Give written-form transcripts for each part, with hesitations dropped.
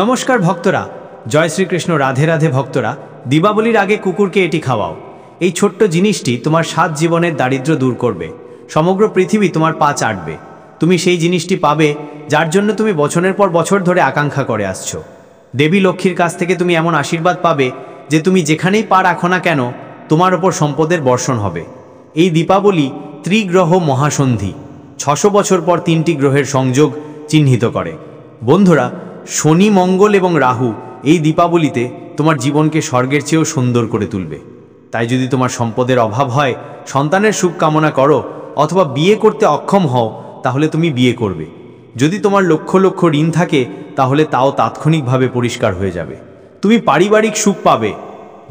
নমস্কার ভক্তরা, জয় শ্রীকৃষ্ণ। রাধে রাধে ভক্তরা, দীপাবলির আগে কুকুরকে এটি খাওয়াও। এই ছোট্ট জিনিসটি তোমার 7 জীবনের দারিদ্র্য দূর করবে। সমগ্র পৃথিবী তোমার পা চাটবে। তুমি সেই জিনিসটি পাবে যার জন্য তুমি বছরের পর বছর ধরে আকাঙ্ক্ষা করে আসছো। দেবী লক্ষ্মীর কাছ থেকে তুমি এমন আশীর্বাদ পাবে যে তুমি যেখানেই পা রাখো না কেন তোমার ওপর সম্পদের বর্ষণ হবে। এই দীপাবলি ত্রিগ্রহ মহাসন্ধি, 600 বছর পর 3টি গ্রহের সংযোগ চিহ্নিত করে। বন্ধুরা, শনি, মঙ্গল এবং রাহু এই দীপাবলিতে তোমার জীবনকে স্বর্গের চেয়েও সুন্দর করে তুলবে। তাই যদি তোমার সম্পদের অভাব হয়, সন্তানের সুখ কামনা করো অথবা বিয়ে করতে অক্ষম হও, তাহলে তুমি বিয়ে করবে। যদি তোমার লক্ষ লক্ষ ঋণ থাকে, তাহলে তাও তাৎক্ষণিকভাবে পরিষ্কার হয়ে যাবে। তুমি পারিবারিক সুখ পাবে।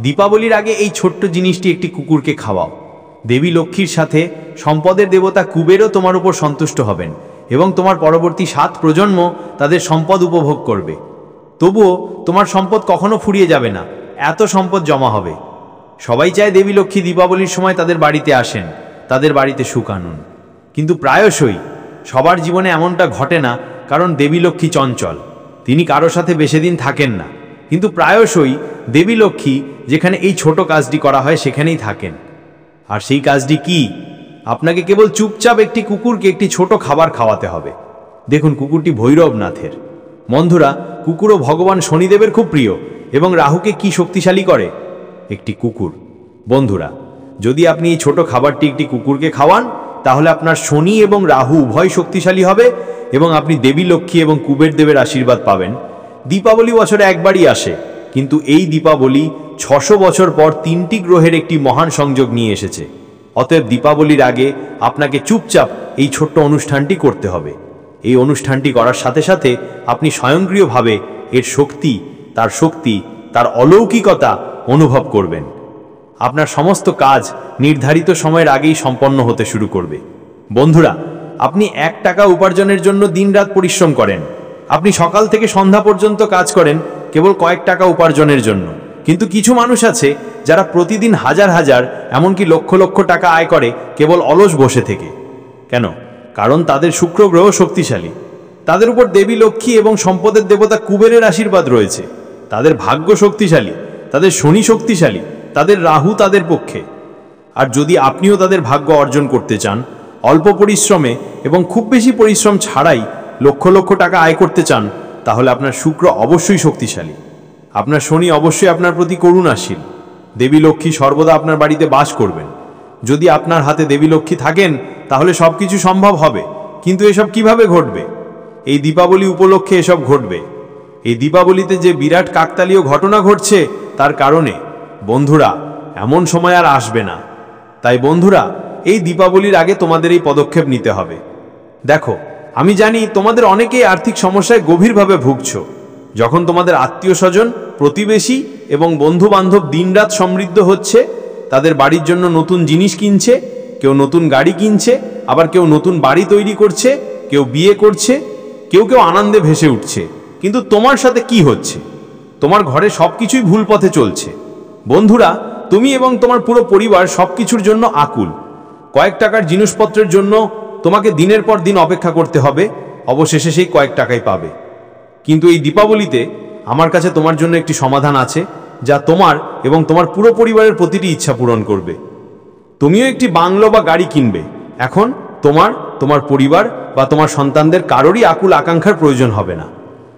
দীপাবলির আগে এই ছোট্ট জিনিসটি একটি কুকুরকে খাওয়াও। দেবী লক্ষ্মীর সাথে সম্পদের দেবতা কুবেরও তোমার উপর সন্তুষ্ট হবেন এবং তোমার পরবর্তী 7 প্রজন্ম তাদের সম্পদ উপভোগ করবে। তবুও তোমার সম্পদ কখনো ফুরিয়ে যাবে না, এত সম্পদ জমা হবে। সবাই চায় দেবী লক্ষ্মী দীপাবলির সময় তাদের বাড়িতে আসেন, তাদের বাড়িতে সুখ আনুন। কিন্তু প্রায়শই সবার জীবনে এমনটা ঘটে না, কারণ দেবী লক্ষ্মী চঞ্চল, তিনি কারো সাথে বেশি দিন থাকেন না। কিন্তু প্রায়শই দেবী লক্ষ্মী যেখানে এই ছোট কাজটি করা হয় সেখানেই থাকেন। আর সেই কাজটি কি? আপনাকে কেবল চুপচাপ একটি কুকুরকে একটি ছোট খাবার খাওয়াতে হবে। দেখুন, কুকুরটি ভৈরবনাথের। বন্ধুরা, কুকুরও ভগবান শনিদেবের খুব প্রিয় এবং রাহুকে কি শক্তিশালী করে? একটি কুকুর। বন্ধুরা, যদি আপনি এই ছোট খাবারটি একটি কুকুরকে খাওয়ান, তাহলে আপনার শনি এবং রাহু উভয় শক্তিশালী হবে এবং আপনি দেবী লক্ষ্মী এবং কুবের দেবের আশীর্বাদ পাবেন। দীপাবলি বছরে একবারই আসে, কিন্তু এই দীপাবলি 600 বছর পর 3টি গ্রহের একটি মহান সংযোগ নিয়ে এসেছে। অতএব দীপাবলির আগে আপনাকে চুপচাপ এই ছোট্ট অনুষ্ঠানটি করতে হবে। এই অনুষ্ঠানটি করার সাথে সাথে আপনি স্বয়ংক্রিয়ভাবে এর শক্তি, তার অলৌকিকতা অনুভব করবেন। আপনার সমস্ত কাজ নির্ধারিত সময়ের আগেই সম্পন্ন হতে শুরু করবে। বন্ধুরা, আপনি 1 টাকা উপার্জনের জন্য দিনরাত পরিশ্রম করেন। আপনি সকাল থেকে সন্ধ্যা পর্যন্ত কাজ করেন কেবল কয়েক টাকা উপার্জনের জন্য। কিন্তু কিছু মানুষ আছে যারা প্রতিদিন হাজার হাজার, এমনকি লক্ষ লক্ষ টাকা আয় করে কেবল অলস বসে থেকে। কেন? কারণ তাদের শুক্র গ্রহ শক্তিশালী, তাদের উপর দেবী লক্ষ্মী এবং সম্পদের দেবতা কুবেরের আশীর্বাদ রয়েছে। তাদের ভাগ্য শক্তিশালী, তাদের শনি শক্তিশালী, তাদের রাহু তাদের পক্ষে। আর যদি আপনিও তাদের ভাগ্য অর্জন করতে চান, অল্প পরিশ্রমে এবং খুব বেশি পরিশ্রম ছাড়াই লক্ষ লক্ষ টাকা আয় করতে চান, তাহলে আপনার শুক্র অবশ্যই শক্তিশালী, আপনার শনি অবশ্যই আপনার প্রতি করুণাশীল। দেবী লক্ষ্মী সর্বদা আপনার বাড়িতে বাস করবেন। যদি আপনার হাতে দেবী লক্ষ্মী থাকেন, তাহলে সব কিছু সম্ভব হবে। কিন্তু এসব কিভাবে ঘটবে? এই দীপাবলি উপলক্ষে এসব ঘটবে। এই দীপাবলিতে যে বিরাট কাকতালীয় ঘটনা ঘটছে তার কারণে। বন্ধুরা, এমন সময় আর আসবে না। তাই বন্ধুরা, এই দীপাবলির আগে তোমাদের এই পদক্ষেপ নিতে হবে। দেখো, আমি জানি তোমাদের অনেকেই আর্থিক সমস্যায় গভীরভাবে ভুগছো। যখন তোমাদের আত্মীয় স্বজন, প্রতিবেশী এবং বন্ধু বান্ধব দিনরাত সমৃদ্ধ হচ্ছে, তাদের বাড়ির জন্য নতুন জিনিস কিনছে, কেউ নতুন গাড়ি কিনছে, আবার কেউ নতুন বাড়ি তৈরি করছে, কেউ বিয়ে করছে, কেউ কেউ আনন্দে ভেসে উঠছে। কিন্তু তোমার সাথে কি হচ্ছে? তোমার ঘরে সবকিছুই ভুল পথে চলছে। বন্ধুরা, তুমি এবং তোমার পুরো পরিবার সবকিছুর জন্য আকুল। কয়েক টাকার জিনিসপত্রের জন্য তোমাকে দিনের পর দিন অপেক্ষা করতে হবে, অবশেষে সেই কয়েক টাকাই পাবে। কিন্তু এই দীপাবলিতে আমার কাছে তোমার জন্য একটি সমাধান আছে, যা তোমার এবং তোমার পুরো পরিবারের প্রতিটি ইচ্ছা পূরণ করবে। তুমিও একটি বাংলো বা গাড়ি কিনবে। এখন তোমার পরিবার বা তোমার সন্তানদের কারোরই আকুল আকাঙ্ক্ষার প্রয়োজন হবে না।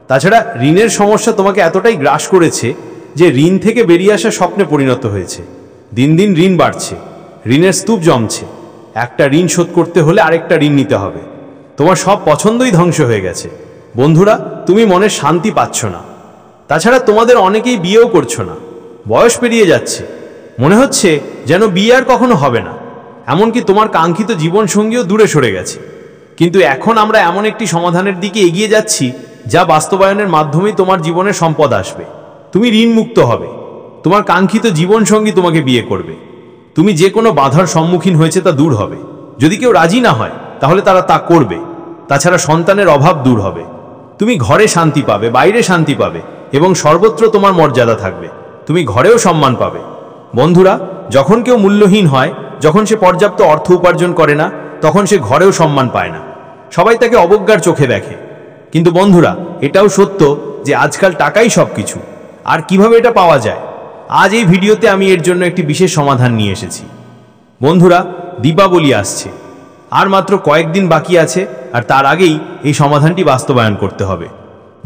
তাছাড়া ঋণের সমস্যা তোমাকে এতটাই গ্রাস করেছে যে ঋণ থেকে বেরিয়ে আসা স্বপ্নে পরিণত হয়েছে। দিন দিন ঋণ বাড়ছে, ঋণের স্তূপ জমছে। একটা ঋণ শোধ করতে হলে আরেকটা ঋণ নিতে হবে। তোমার সব পছন্দই ধ্বংস হয়ে গেছে। বন্ধুরা, তুমি মনে শান্তি পাচ্ছ না। তাছাড়া তোমাদের অনেকেই বিয়েও করছো না। বয়স পেরিয়ে যাচ্ছে, মনে হচ্ছে যেন বিয়ে আর কখনো হবে না। এমনকি তোমার কাঙ্ক্ষিত জীবনসঙ্গীও দূরে সরে গেছে। কিন্তু এখন আমরা এমন একটি সমাধানের দিকে এগিয়ে যাচ্ছি, যা বাস্তবায়নের মাধ্যমেই তোমার জীবনে সম্পদ আসবে। তুমি ঋণ মুক্ত হবে, তোমার কাঙ্ক্ষিত জীবনসঙ্গী তোমাকে বিয়ে করবে। তুমি যে কোনো বাধার সম্মুখীন হয়েছে তা দূর হবে। যদি কেউ রাজি না হয়, তাহলে তারা তা করবে। তাছাড়া সন্তানের অভাব দূর হবে। তুমি ঘরে শান্তি পাবে, বাইরে শান্তি পাবে এবং সর্বত্র তোমার মর্যাদা থাকবে। তুমি ঘরেও সম্মান পাবে। বন্ধুরা, যখন কেউ মূল্যহীন হয়, যখন সে পর্যাপ্ত অর্থ উপার্জন করে না, তখন সে ঘরেও সম্মান পায় না। সবাই তাকে অবজ্ঞার চোখে দেখে। কিন্তু বন্ধুরা, এটাও সত্য যে আজকাল টাকাই সব কিছু, আর কিভাবে এটা পাওয়া যায়। আজ এই ভিডিওতে আমি এর জন্য একটি বিশেষ সমাধান নিয়ে এসেছি। বন্ধুরা, দীপাবলি আসছে, আর মাত্র কয়েকদিন বাকি আছে, আর তার আগেই এই সমাধানটি বাস্তবায়ন করতে হবে।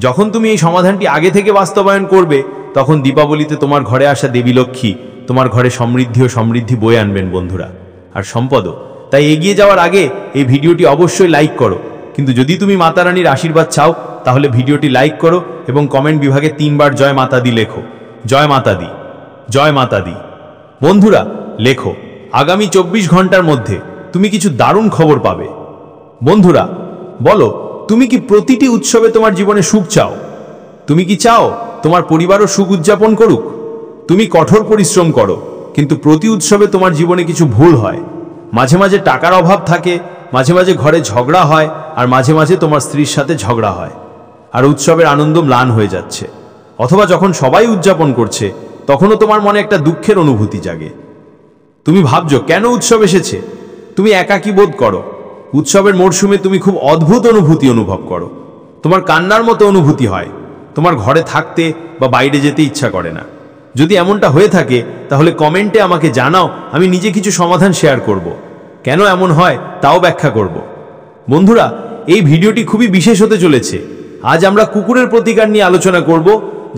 যখন তুমি এই সমাধানটি আগে থেকে বাস্তবায়ন করবে, তখন দীপাবলিতে তোমার ঘরে আসা দেবী লক্ষ্মী তোমার ঘরে সমৃদ্ধি ও সমৃদ্ধি বয়ে আনবেন বন্ধুরা, আর সম্পদও। তাই এগিয়ে যাওয়ার আগে এই ভিডিওটি অবশ্যই লাইক করো। কিন্তু যদি তুমি মাতা রানীর আশীর্বাদ চাও, তাহলে ভিডিওটি লাইক করো এবং কমেন্ট বিভাগে 3 বার জয় মাতা দি লেখো। জয় মাতা দি, জয় মাতা দি। বন্ধুরা লেখো, আগামী 24 ঘন্টার মধ্যে তুমি কিছু দারুণ খবর পাবে। বন্ধুরা বলো, তুমি কি প্রতিটি উৎসবে তোমার জীবনে সুখ চাও? তুমি কি চাও তোমার পরিবারও সুখ উদযাপন করুক? তুমি কঠোর পরিশ্রম করো, কিন্তু প্রতি উৎসবে তোমার জীবনে কিছু ভুল হয়। মাঝে মাঝে টাকার অভাব থাকে, মাঝে মাঝে ঘরে ঝগড়া হয়, আর মাঝে মাঝে তোমার স্ত্রীর সাথে ঝগড়া হয়, আর উৎসবের আনন্দ ম্লান হয়ে যাচ্ছে। অথবা যখন সবাই উদযাপন করছে, তখনও তোমার মনে একটা দুঃখের অনুভূতি জাগে। তুমি ভাবছো কেন উৎসব এসেছে? তুমি একাকী বোধ করো। উৎসবের মরশুমে তুমি খুব অদ্ভুত অনুভূতি অনুভব করো। তোমার কান্নার মতো অনুভূতি হয়, তোমার ঘরে থাকতে বা বাইরে যেতে ইচ্ছা করে না। যদি এমনটা হয়ে থাকে, তাহলে কমেন্টে আমাকে জানাও, আমি নিজে কিছু সমাধান শেয়ার করব। কেন এমন হয় তাও ব্যাখ্যা করব। বন্ধুরা, এই ভিডিওটি খুবই বিশেষ হতে চলেছে। আজ আমরা কুকুরের প্রতিকার নিয়ে আলোচনা করব,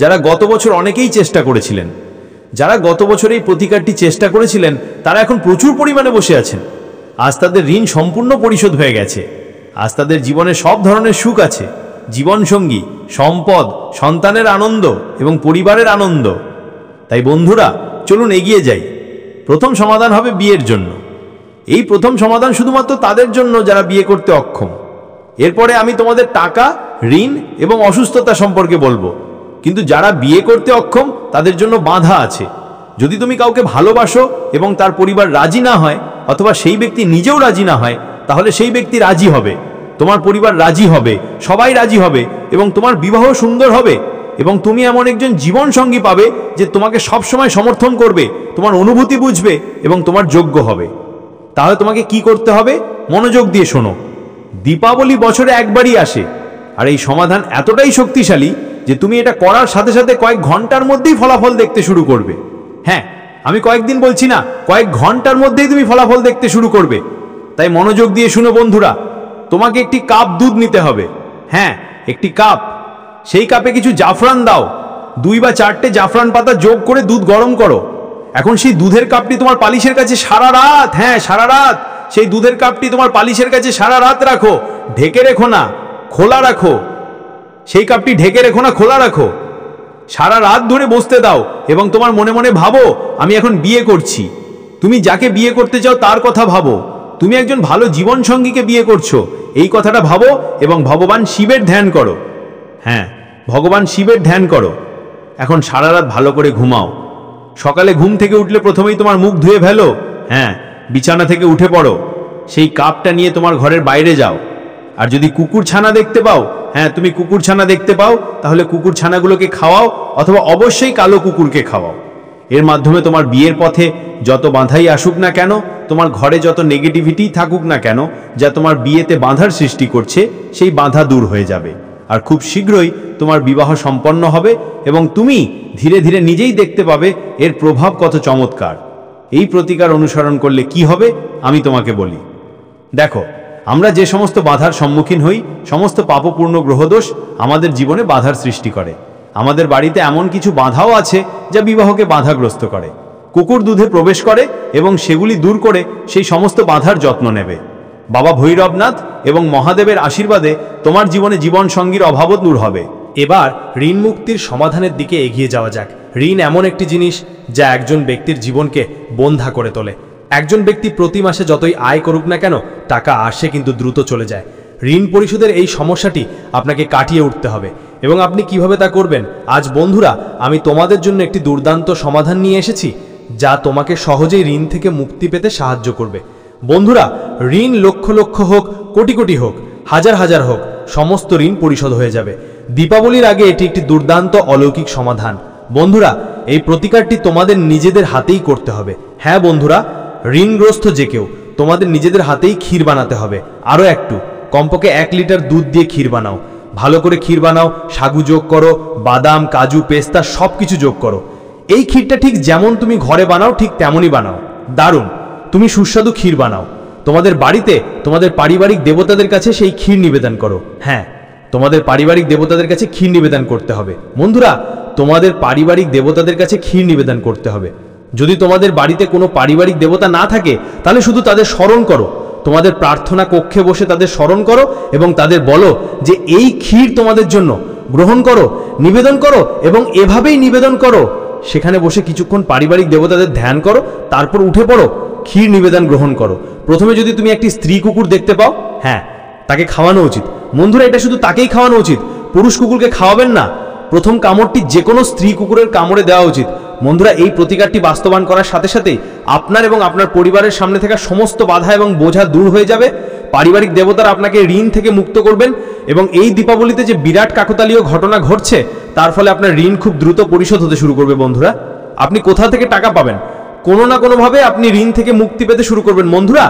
যারা গত বছর অনেকেই চেষ্টা করেছিলেন। যারা গত বছর এই প্রতিকারটি চেষ্টা করেছিলেন, তারা এখন প্রচুর পরিমাণে বসে আছেন। আজ তাদের ঋণ সম্পূর্ণ পরিশোধ হয়ে গেছে। আজ তাদের জীবনে সব ধরনের সুখ আছে, জীবনসঙ্গী, সম্পদ, সন্তানের আনন্দ এবং পরিবারের আনন্দ। তাই বন্ধুরা, চলুন এগিয়ে যাই। প্রথম সমাধান হবে বিয়ের জন্য। এই প্রথম সমাধান শুধুমাত্র তাদের জন্য যারা বিয়ে করতে অক্ষম। এরপরে আমি তোমাদের টাকা, ঋণ এবং অসুস্থতা সম্পর্কে বলবো। কিন্তু যারা বিয়ে করতে অক্ষম, তাদের জন্য বাধা আছে। যদি তুমি কাউকে ভালোবাসো এবং তার পরিবার রাজি না হয়, অথবা সেই ব্যক্তি নিজেও রাজি না হয়, তাহলে সেই ব্যক্তি রাজি হবে, তোমার পরিবার রাজি হবে, সবাই রাজি হবে, এবং তোমার বিবাহ সুন্দর হবে। এবং তুমি এমন একজন জীবন সঙ্গী পাবে যে তোমাকে সবসময় সমর্থন করবে, তোমার অনুভূতি বুঝবে এবং তোমার যোগ্য হবে। তাহলে তোমাকে কি করতে হবে? মনোযোগ দিয়ে শোনো। দীপাবলি বছরে একবারই আসে, আর এই সমাধান এতটাই শক্তিশালী যে তুমি এটা করার সাথে সাথে কয়েক ঘন্টার মধ্যেই ফলাফল দেখতে শুরু করবে। হ্যাঁ, আমি কয়েকদিন বলছি না, কয়েক ঘন্টার মধ্যেই তুমি ফলাফল দেখতে শুরু করবে। তাই মনোযোগ দিয়ে শুনো বন্ধুরা। তোমাকে একটি কাপ দুধ নিতে হবে। হ্যাঁ, একটি কাপ। সেই কাপে কিছু জাফরান দাও। 2 বা 4টে জাফরান পাতা যোগ করে দুধ গরম করো। এখন সেই দুধের কাপটি তোমার পালিশের কাছে সারা রাত, হ্যাঁ সারা রাত, সেই দুধের কাপটি তোমার পালিশের কাছে সারা রাত রাখো। ঢেকে রেখো না, খোলা রাখো। সেই কাপটি ঢেকে রেখো না, খোলা রাখো। সারা রাত ধরে বসতে দাও এবং তোমার মনে মনে ভাবো, আমি এখন বিয়ে করছি। তুমি যাকে বিয়ে করতে চাও তার কথা ভাবো। তুমি একজন ভালো জীবন সঙ্গীকে বিয়ে করছো, এই কথাটা ভাবো, এবং ভগবান শিবের ধ্যান করো। হ্যাঁ, ভগবান শিবের ধ্যান করো। এখন সারা রাত ভালো করে ঘুমাও। সকালে ঘুম থেকে উঠলে প্রথমেই তোমার মুখ ধুয়ে ফেলো। হ্যাঁ, বিছানা থেকে উঠে পড়ো। সেই কাপটা নিয়ে তোমার ঘরের বাইরে যাও। আর যদি কুকুর ছানা দেখতে পাও, হ্যাঁ তুমি কুকুর ছানা দেখতে পাও, তাহলে কুকুর ছানাগুলোকে খাওয়াও, অথবা অবশ্যই কালো কুকুরকে খাওয়াও। এর মাধ্যমে তোমার বিয়ের পথে যত বাধাই আসুক না কেন, তোমার ঘরে যত নেগেটিভিটি থাকুক না কেন, যা তোমার বিয়েতে বাধার সৃষ্টি করছে, সেই বাধা দূর হয়ে যাবে। আর খুব শীঘ্রই তোমার বিবাহ সম্পন্ন হবে এবং তুমি ধীরে ধীরে নিজেই দেখতে পাবে এর প্রভাব কত চমৎকার। এই প্রতিকার অনুসরণ করলে কি হবে আমি তোমাকে বলি। দেখো, আমরা যে সমস্ত বাধার সম্মুখীন হই, সমস্ত পাপপূর্ণ গ্রহদোষ আমাদের জীবনে বাধার সৃষ্টি করে। আমাদের বাড়িতে এমন কিছু বাধাও আছে যা বিবাহকে বাধাগ্রস্ত করে। কুকুর দুধে প্রবেশ করে এবং সেগুলি দূর করে সেই সমস্ত বাধার যত্ন নেবে। বাবা ভৈরবনাথ এবং মহাদেবের আশীর্বাদে তোমার জীবনে জীবন সঙ্গীর অভাবও দূর হবে। এবার ঋণ মুক্তির সমাধানের দিকে এগিয়ে যাওয়া যাক। ঋণ এমন একটি জিনিস যা একজন ব্যক্তির জীবনকে বন্ধা করে তোলে। একজন ব্যক্তি প্রতি মাসে যতই আয় করুক না কেন, টাকা আসে কিন্তু দ্রুত চলে যায়। ঋণ পরিশোধের এই সমস্যাটি আপনাকে কাটিয়ে উঠতে হবে, এবং আপনি কিভাবে তা করবেন, আজ বন্ধুরা আমি তোমাদের জন্য একটি দুর্দান্ত সমাধান নিয়ে এসেছি, যা তোমাকে সহজেই ঋণ থেকে মুক্তি পেতে সাহায্য করবে। বন্ধুরা, ঋণ লক্ষ লক্ষ হোক, কোটি কোটি হোক, হাজার হাজার হোক, সমস্ত ঋণ পরিশোধ হয়ে যাবে। দীপাবলির আগে এটি একটি দুর্দান্ত অলৌকিক সমাধান। বন্ধুরা, এই প্রতিকারটি তোমাদের নিজেদের হাতেই করতে হবে। হ্যাঁ বন্ধুরা, ঋণগ্রস্ত যে কেউ, তোমাদের নিজেদের হাতেই ক্ষীর বানাতে হবে। আরও একটু, কমপক্ষে 1 লিটার দুধ দিয়ে ক্ষীর বানাও। ভালো করে ক্ষীর বানাও, সাগু যোগ করো, বাদাম, কাজু, পেস্তা সব কিছু যোগ করো। এই ক্ষীরটা ঠিক যেমন তুমি ঘরে বানাও ঠিক তেমনই বানাও। দারুণ, তুমি সুস্বাদু ক্ষীর বানাও। তোমাদের বাড়িতে তোমাদের পারিবারিক দেবতাদের কাছে সেই ক্ষীর নিবেদন করো। হ্যাঁ, তোমাদের পারিবারিক দেবতাদের কাছে ক্ষীর নিবেদন করতে হবে। বন্ধুরা, তোমাদের পারিবারিক দেবতাদের কাছে ক্ষীর নিবেদন করতে হবে। যদি তোমাদের বাড়িতে কোনো পারিবারিক দেবতা না থাকে তাহলে শুধু তাদের স্মরণ করো। তোমাদের প্রার্থনা কক্ষে বসে তাদের স্মরণ করো এবং তাদের বলো যে এই ক্ষীর তোমাদের জন্য গ্রহণ করো, নিবেদন করো এবং এভাবেই নিবেদন করো। সেখানে বসে কিছুক্ষণ পারিবারিক দেবতাদের ধ্যান করো, তারপর উঠে পড়ো, ক্ষীর নিবেদন গ্রহণ করো। প্রথমে যদি তুমি একটি স্ত্রী কুকুর দেখতে পাও, হ্যাঁ, তাকে খাওয়ানো উচিত। বন্ধুরা, এটা শুধু তাকেই খাওয়ানো উচিত, পুরুষ কুকুরকে খাওয়াবেন না। প্রথম কামড়টি যে কোনো স্ত্রী কুকুরের কামড়ে দেওয়া উচিত। বন্ধুরা, এই প্রতিকারটি বাস্তবায়ন করার সাথে সাথেই আপনার এবং আপনার পরিবারের সামনে থাকা সমস্ত বাধা এবং বোঝা দূর হয়ে যাবে। পারিবারিক দেবতারা আপনাকে ঋণ থেকে মুক্ত করবেন এবং এই দীপাবলিতে যে বিরাট কাকতালীয় ঘটনা ঘটছে তার ফলে আপনার ঋণ খুব দ্রুত পরিশোধ হতে শুরু করবে। বন্ধুরা, আপনি কোথা থেকে টাকা পাবেন? কোনো না কোনোভাবে আপনি ঋণ থেকে মুক্তি পেতে শুরু করবেন। বন্ধুরা,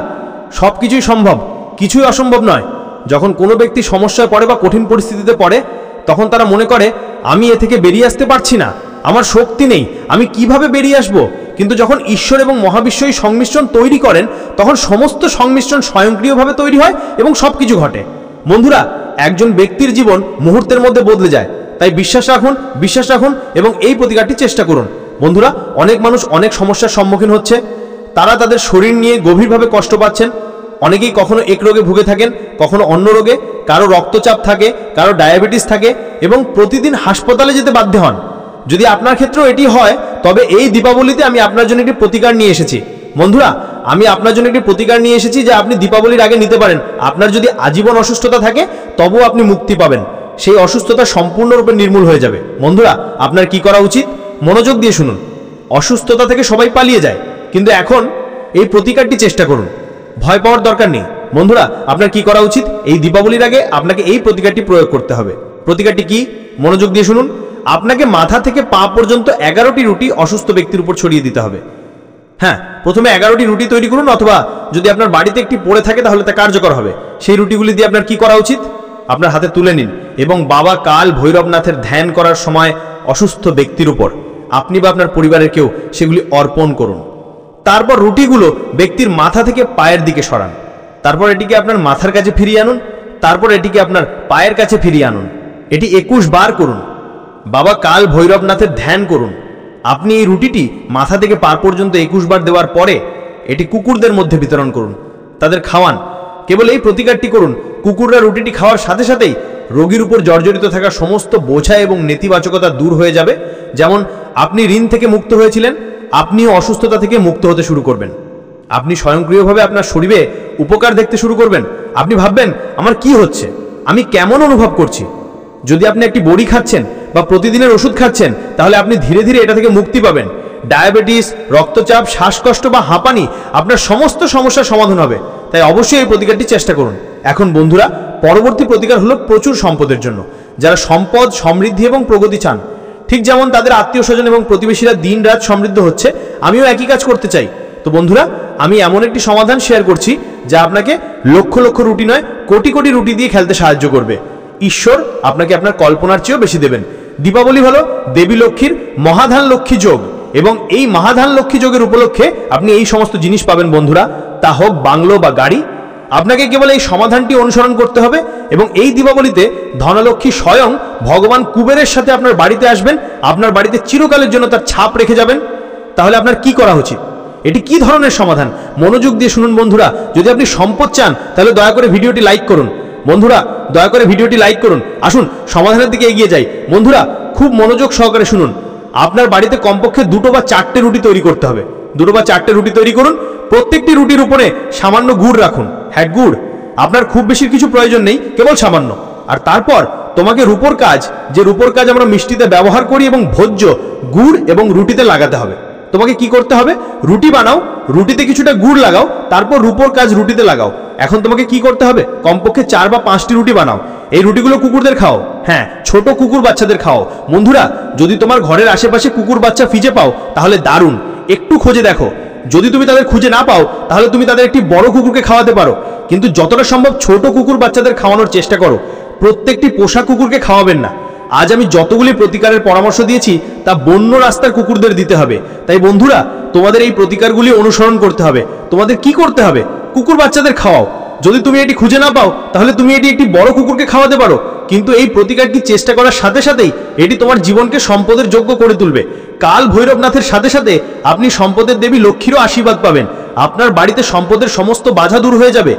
সব কিছুই সম্ভব, কিছুই অসম্ভব নয়। যখন কোনো ব্যক্তি সমস্যায় পড়ে বা কঠিন পরিস্থিতিতে পড়ে তখন তারা মনে করে আমি এ থেকে বেরিয়ে আসতে পারছি না, আমার শক্তি নেই, আমি কিভাবে বেরিয়ে আসব। কিন্তু যখন ঈশ্বর এবং মহাবিশ্ব এই সংমিশ্রণ তৈরি করেন তখন সমস্ত সংমিশ্রণ স্বয়ংক্রিয়ভাবে তৈরি হয় এবং সব কিছু ঘটে। বন্ধুরা, একজন ব্যক্তির জীবন মুহূর্তের মধ্যে বদলে যায়। তাই বিশ্বাস রাখুন এবং এই প্রতিকারটি চেষ্টা করুন। বন্ধুরা, অনেক মানুষ অনেক সমস্যার সম্মুখীন হচ্ছে। তারা তাদের শরীর নিয়ে গভীরভাবে কষ্ট পাচ্ছেন। অনেকেই কখনো এক রোগে ভুগে থাকেন, কখনো অন্য রোগে, কারো রক্তচাপ থাকে, কারো ডায়াবেটিস থাকে এবং প্রতিদিন হাসপাতালে যেতে বাধ্য হন। যদি আপনার ক্ষেত্রেও এটি হয় তবে এই দীপাবলিতে আমি আপনার জন্য একটি প্রতিকার নিয়ে এসেছি। বন্ধুরা, আমি আপনার জন্য একটি প্রতিকার নিয়ে এসেছি যা আপনি দীপাবলির আগে নিতে পারেন। আপনার যদি আজীবন অসুস্থতা থাকে তবুও আপনি মুক্তি পাবেন, সেই অসুস্থতা সম্পূর্ণরূপে নির্মূল হয়ে যাবে। বন্ধুরা, আপনার কি করা উচিত? মনোযোগ দিয়ে শুনুন। অসুস্থতা থেকে সবাই পালিয়ে যায়, কিন্তু এখন এই প্রতিকারটি চেষ্টা করুন। ভয় পাওয়ার দরকার নেই। বন্ধুরা, আপনার কি করা উচিত? এই দীপাবলির আগে আপনাকে এই প্রতিকারটি প্রয়োগ করতে হবে। প্রতিকারটি কি? মনোযোগ দিয়ে শুনুন। আপনাকে মাথা থেকে পা পর্যন্ত 11টি রুটি অসুস্থ ব্যক্তির উপর ছড়িয়ে দিতে হবে। হ্যাঁ, প্রথমে 11টি রুটি তৈরি করুন, অথবা যদি আপনার বাড়িতে একটি পড়ে থাকে তাহলে তা কার্যকর হবে। সেই রুটিগুলি দিয়ে আপনার কি করা উচিত? আপনার হাতে তুলে নিন এবং বাবা কাল ভৈরবনাথের ধ্যান করার সময় অসুস্থ ব্যক্তির উপর আপনি বা আপনার পরিবারের কেউ সেগুলি অর্পণ করুন। তারপর রুটিগুলো ব্যক্তির মাথা থেকে পায়ের দিকে সরান। তারপর এটিকে আপনার মাথার কাছে ফিরিয়ে আনুন। তারপর এটিকে আপনার পায়ের কাছে ফিরিয়ে আনুন। এটি 21 বার করুন। বাবা কাল ভৈরবনাথের ধ্যান করুন। আপনি এই রুটিটি মাথা থেকে পা পর্যন্ত 21 বার দেওয়ার পরে এটি কুকুরদের মধ্যে বিতরণ করুন, তাদের খাওয়ান। কেবল এই প্রতিকারটি করুন, কুকুররা রুটিটি খাওয়ার সাথে সাথেই রোগীর উপর জর্জরিত থাকা সমস্ত বোঝা এবং নেতিবাচকতা দূর হয়ে যাবে। যেমন আপনি ঋণ থেকে মুক্ত হয়েছিলেন, আপনিও অসুস্থতা থেকে মুক্ত হতে শুরু করবেন। আপনি স্বয়ংক্রিয়ভাবে আপনার শরীরে উপকার দেখতে শুরু করবেন। আপনি ভাববেন আমার কি হচ্ছে, আমি কেমন অনুভব করছি। যদি আপনি একটি বড়ি খাচ্ছেন বা প্রতিদিনের ওষুধ খাচ্ছেন তাহলে আপনি ধীরে ধীরে এটা থেকে মুক্তি পাবেন। ডায়াবেটিস, রক্তচাপ, শ্বাসকষ্ট বা হাঁপানি আপনার সমস্ত সমস্যার সমাধান হবে। তাই অবশ্যই এই প্রতিকারটি চেষ্টা করুন। এখন বন্ধুরা, পরবর্তী প্রতিকার হলো প্রচুর সম্পদের জন্য। যারা সম্পদ, সমৃদ্ধি এবং প্রগতি চান, ঠিক যেমন তাদের আত্মীয় স্বজন এবং প্রতিবেশীরা দিন রাত সমৃদ্ধ হচ্ছে, আমিও একই কাজ করতে চাই। তো বন্ধুরা, আমি এমন একটি সমাধান শেয়ার করছি যা আপনাকে লক্ষ লক্ষ রুটি নয়, কোটি কোটি রুটি দিয়ে খেলতে সাহায্য করবে। ঈশ্বর আপনাকে আপনার কল্পনার চেয়েও বেশি দেবেন। দীপাবলি হলো দেবী লক্ষ্মীর মহাধান লক্ষ্মী যোগ এবং এই মহাধান লক্ষ্মী যোগের উপলক্ষে আপনি এই সমস্ত জিনিস পাবেন। বন্ধুরা, তা হোক বাংলো বা গাড়ি, আপনাকে কেবল এই সমাধানটি অনুসরণ করতে হবে এবং এই দীপাবলিতে ধনলক্ষ্মী স্বয়ং ভগবান কুবেরের সাথে আপনার বাড়িতে আসবেন, আপনার বাড়িতে চিরকালের জন্য তার ছাপ রেখে যাবেন। তাহলে আপনার কি করা উচিত? এটি কি ধরনের সমাধান? মনোযোগ দিয়ে শুনুন। বন্ধুরা, যদি আপনি সম্পদ চান তাহলে দয়া করে ভিডিওটি লাইক করুন। বন্ধুরা, দয়া করে ভিডিওটি লাইক করুন। আসুন সমাধানের দিকে এগিয়ে যাই। বন্ধুরা, খুব মনোযোগ সহকারে শুনুন। আপনার বাড়িতে কমপক্ষে 2 বা 4টে রুটি তৈরি করতে হবে। 2 বা 4টে রুটি তৈরি করুন। প্রত্যেকটি রুটির উপরে সামান্য গুড় রাখুন। হ্যাঁ, গুড়। আপনার খুব বেশি কিছু প্রয়োজন নেই, কেবল সামান্য। আর তারপর তোমাকে রূপোর কাজ, যে রূপোর কাজ আমরা মিষ্টিতে ব্যবহার করি এবং ভোজ্য, গুড় এবং রুটিতে লাগাতে হবে। তোমাকে কি করতে হবে? রুটি বানাও, রুটিতে কিছুটা গুড় লাগাও, তারপর রূপোর কাজ রুটিতে লাগাও। এখন তোমাকে কি করতে হবে? কমপক্ষে 4 বা 5টি রুটি বানাও। এই রুটিগুলো কুকুরদের খাও। হ্যাঁ, ছোট কুকুর বাচ্চাদের খাও। বন্ধুরা, যদি তোমার ঘরের আশেপাশে কুকুর বাচ্চা ফিজে পাও তাহলে দারুণ, একটু খোঁজে দেখো। যদি তুমি তাদের খুঁজে না পাও তাহলে তুমি তাদের একটি বড় কুকুরকে খাওয়াতে পারো, কিন্তু যতটা সম্ভব ছোট কুকুর বাচ্চাদের খাওয়ানোর চেষ্টা করো। প্রত্যেকটি পোষা কুকুরকে খাওয়াবেন না। আজ আমি যতগুলি প্রতিকারের পরামর্শ দিয়েছি তা বন্য রাস্তার কুকুরদের দিতে হবে। তাই বন্ধুরা, তোমাদের এই প্রতিকারগুলি অনুসরণ করতে হবে। তোমাদের কি করতে হবে? কুকুর বাচ্চাদের খাওয়াও। যদি তুমি এটি খুঁজে না পাও তাহলে তুমি এটি একটি বড় কুকুরকে খাওয়াতে পারো, কিন্তু এই প্রতিকারটি চেষ্টা করার সাথে সাথেই এটি তোমার জীবনকে সম্পদের যোগ্য করে তুলবে। কাল ভৈরবনাথের সাথে সাথে আপনি সম্পদের দেবী লক্ষ্মীরও আশীর্বাদ পাবেন। আপনার বাড়িতে সম্পদের সমস্ত বাধা দূর হয়ে যাবে।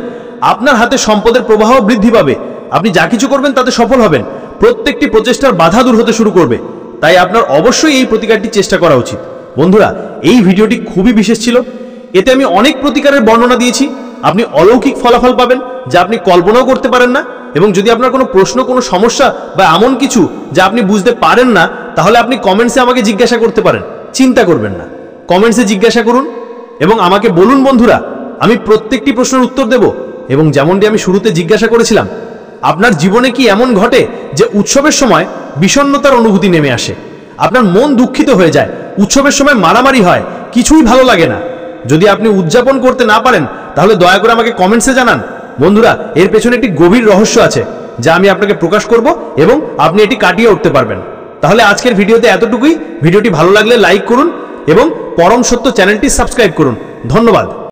আপনার হাতে সম্পদের প্রবাহ বৃদ্ধি পাবে। আপনি যা কিছু করবেন তাতে সফল হবেন। প্রত্যেকটি প্রচেষ্টার বাধা দূর হতে শুরু করবে। তাই আপনার অবশ্যই এই প্রতিকারটি চেষ্টা করা উচিত। বন্ধুরা, এই ভিডিওটি খুবই বিশেষ ছিল। এতে আমি অনেক প্রতিকারের বর্ণনা দিয়েছি। আপনি অলৌকিক ফলাফল পাবেন যা আপনি কল্পনাও করতে পারেন না। এবং যদি আপনার কোনো প্রশ্ন, কোনো সমস্যা বা এমন কিছু যা আপনি বুঝতে পারেন না, তাহলে আপনি কমেন্টসে আমাকে জিজ্ঞাসা করতে পারেন। চিন্তা করবেন না, কমেন্টসে জিজ্ঞাসা করুন এবং আমাকে বলুন। বন্ধুরা, আমি প্রত্যেকটি প্রশ্নের উত্তর দেব। এবং যেমনটি আমি শুরুতে জিজ্ঞাসা করেছিলাম, আপনার জীবনে কি এমন ঘটে যে উৎসবের সময় বিষণ্ণতার অনুভূতি নেমে আসে? আপনার মন দুঃখিত হয়ে যায়, উৎসবের সময় মারামারি হয়, কিছুই ভালো লাগে না? যদি আপনি উদযাপন করতে না পারেন তাহলে দয়া করে আমাকে কমেন্টসে জানান। বন্ধুরা, এর পেছনে একটি গভীর রহস্য আছে যা আমি আপনাকে প্রকাশ করব এবং আপনি এটি কাটিয়ে উঠতে পারবেন। তাহলে আজকের ভিডিওতে এতটুকুই। ভিডিওটি ভালো লাগলে লাইক করুন এবং পরম সত্য চ্যানেলটি সাবস্ক্রাইব করুন। ধন্যবাদ।